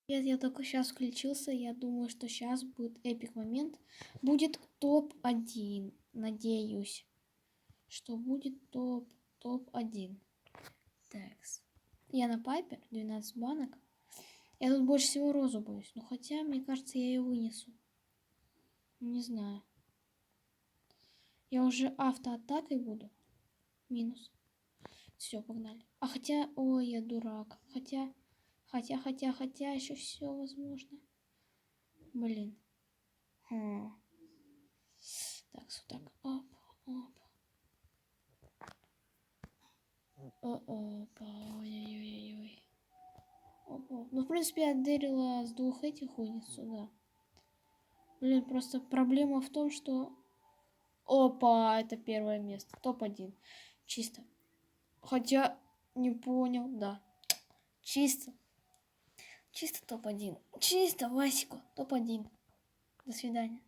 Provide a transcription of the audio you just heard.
Я только сейчас включился, я думаю, что сейчас будет эпик момент. Будет топ-1, надеюсь, что будет топ-1. Так, я на Пайпер, 12 банок. Я тут больше всего розу боюсь, но хотя, мне кажется, я ее вынесу. Не знаю. Я уже автоатакой буду. Минус. Все, погнали. А хотя, ой, я дурак. Хотя, еще все возможно. Блин. Так, вот так. Оп, оп. Опа, ой-ой-ой-ой. Опа. Ну, в принципе, я дырила с двух этих униц сюда. Блин, просто проблема в том, что... Опа, это первое место. Топ-1. Чисто. Хотя, не понял, да. Чисто. Чисто топ-1. Чисто, Васику. Топ-1. До свидания.